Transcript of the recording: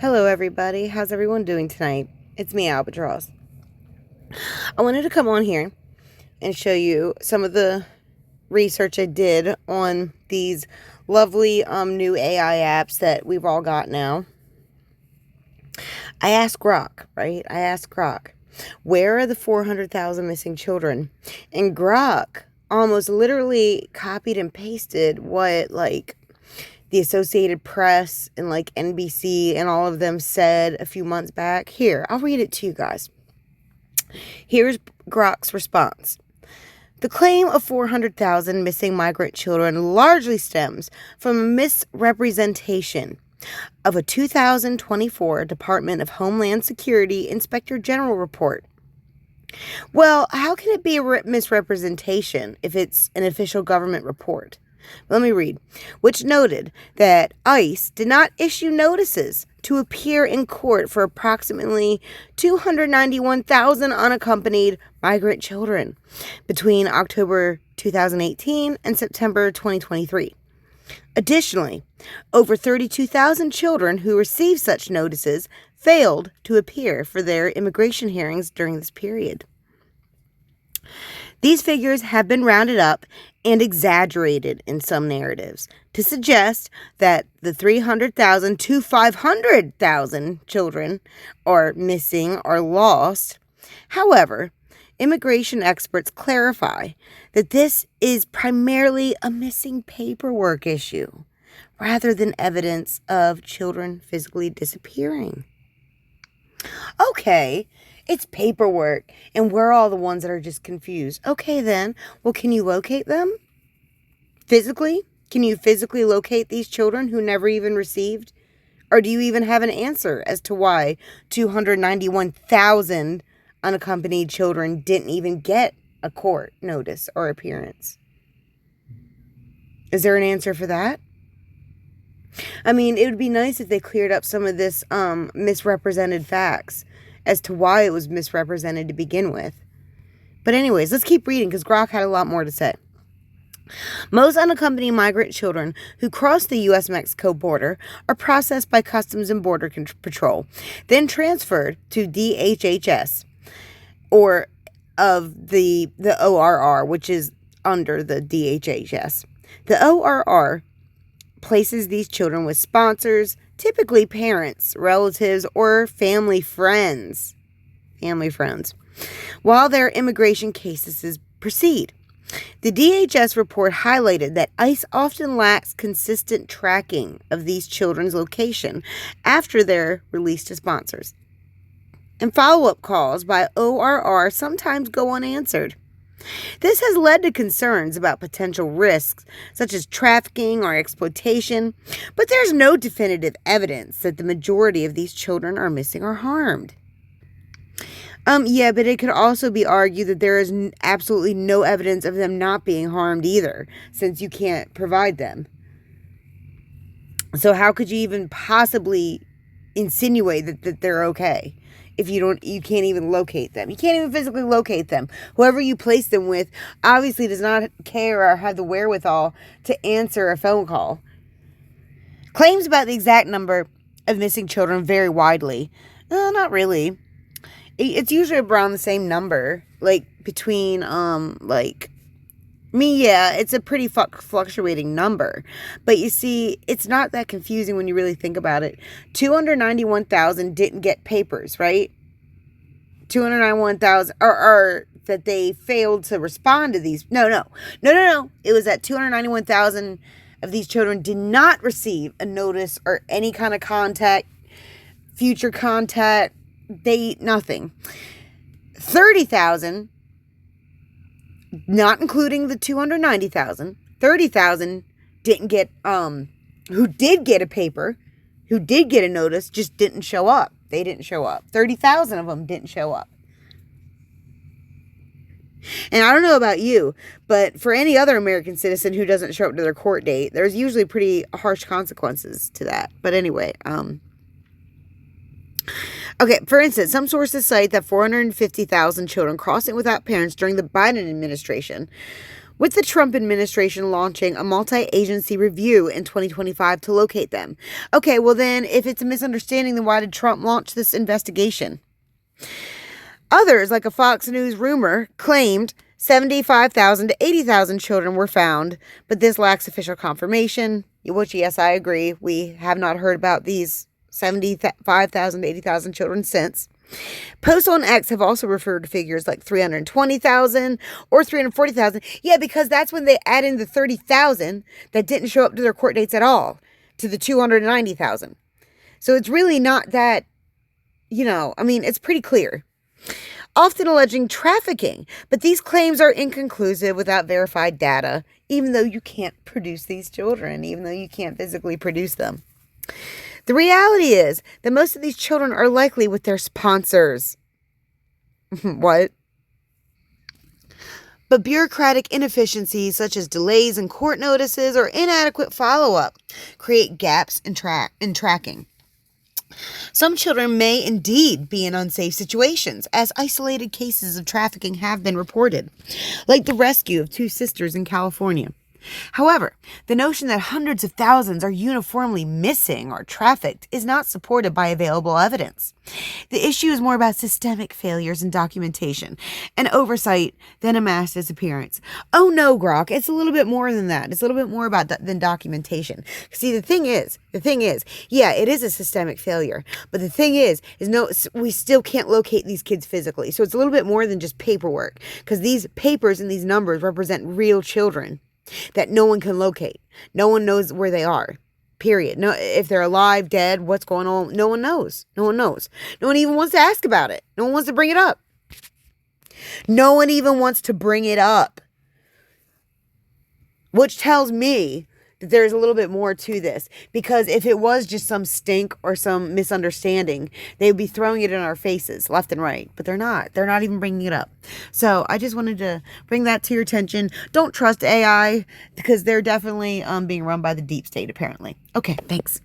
Hello, everybody. How's everyone doing tonight? It's me, Albatross. I wanted to come on here and show you some of the research I did on these lovely new AI apps that we've all got now. I asked Grok, right? I asked Grok, where are the 400,000 missing children? And Grok almost literally copied and pasted what, the Associated Press and NBC and all of them said a few months back. Here, I'll read it to you guys. Here's Grok's response. The claim of 400,000 missing migrant children largely stems from a misrepresentation of a 2024 Department of Homeland Security Inspector General report. Well, how can it be a misrepresentation if it's an official government report? Let me read. Which noted that ICE did not issue notices to appear in court for approximately 291,000 unaccompanied migrant children between October 2018 and September 2023. Additionally, over 32,000 children who received such notices failed to appear for their immigration hearings during this period. These figures have been rounded up and exaggerated in some narratives to suggest that the 300,000 to 500,000 children are missing or lost. However, immigration experts clarify that this is primarily a missing paperwork issue rather than evidence of children physically disappearing. Okay, it's paperwork, and we're all the ones that are just confused. Okay, then. Well, can you locate them? Physically? Can you physically locate these children who never even received? Or do you even have an answer as to why 291,000 unaccompanied children didn't even get a court notice or appearance? Is there an answer for that? I mean, it would be nice if they cleared up some of this misrepresented facts as to why it was misrepresented to begin with. But anyways, let's keep reading because Grok had a lot more to say. Most unaccompanied migrant children who cross the U.S.-Mexico border are processed by Customs and Border Patrol, then transferred to DHHS, or of the ORR, which is under the DHHS. The ORR places these children with sponsors, typically parents, relatives, or family friends, while their immigration cases proceed. The DHS report highlighted that ICE often lacks consistent tracking of these children's location after they're released to sponsors, and follow-up calls by ORR sometimes go unanswered. This has led to concerns about potential risks, such as trafficking or exploitation, but there's no definitive evidence that the majority of these children are missing or harmed. Yeah, but it could also be argued that there is absolutely no evidence of them not being harmed either, since you can't provide them. So how could you even possibly insinuate that they're okay? If you can't even locate them. You can't even physically locate them. Whoever you place them with obviously does not care or have the wherewithal to answer a phone call. Claims about the exact number of missing children vary widely. Not really. It's usually around the same number. Between, it's a pretty fluctuating number. But you see, it's not that confusing when you really think about it. 291,000 didn't get papers, right? 291,000 are that they failed to respond to these. No. It was that 291,000 of these children did not receive a notice or any kind of contact, future contact, nothing. 30,000, not including the 290,000, 30,000 didn't get, who did get a paper, who did get a notice, just didn't show up. They didn't show up. 30,000 of them didn't show up. And I don't know about you, but for any other American citizen who doesn't show up to their court date, there's usually pretty harsh consequences to that. But anyway, okay, for instance, some sources cite that 450,000 children crossing without parents during the Biden administration with the Trump administration launching a multi-agency review in 2025 to locate them. Okay, well then, if it's a misunderstanding, then why did Trump launch this investigation? Others, like a Fox News rumor, claimed 75,000 to 80,000 children were found, but this lacks official confirmation, which, yes, I agree. We have not heard about these 75,000 to 80,000 children since. Posts on X have also referred to figures like 320,000 or 340,000. Yeah, because that's when they add in the 30,000 that didn't show up to their court dates at all, to the 290,000. So it's really not that, it's pretty clear. Often alleging trafficking, but these claims are inconclusive without verified data, even though you can't produce these children, even though you can't physically produce them. The reality is that most of these children are likely with their sponsors. What? But bureaucratic inefficiencies such as delays in court notices or inadequate follow-up create gaps in tracking. Some children may indeed be in unsafe situations, as isolated cases of trafficking have been reported, like the rescue of 2 sisters in California. However, the notion that hundreds of thousands are uniformly missing or trafficked is not supported by available evidence. The issue is more about systemic failures in documentation and oversight than a mass disappearance. Oh no, Grok, it's a little bit more than that. It's a little bit more about than documentation. See, the thing is, yeah, it is a systemic failure, but the thing is no, we still can't locate these kids physically. So it's a little bit more than just paperwork, because these papers and these numbers represent real children that no one can locate. No one knows where they are. Period. No, if they're alive, dead, what's going on, no one knows. No one knows. No one even wants to ask about it. No one wants to bring it up. No one even wants to bring it up. Which tells me that there's a little bit more to this. Because if it was just some stink or some misunderstanding, they would be throwing it in our faces left and right. But they're not. They're not even bringing it up. So I just wanted to bring that to your attention. Don't trust AI, because they're definitely being run by the deep state, apparently. Okay, thanks.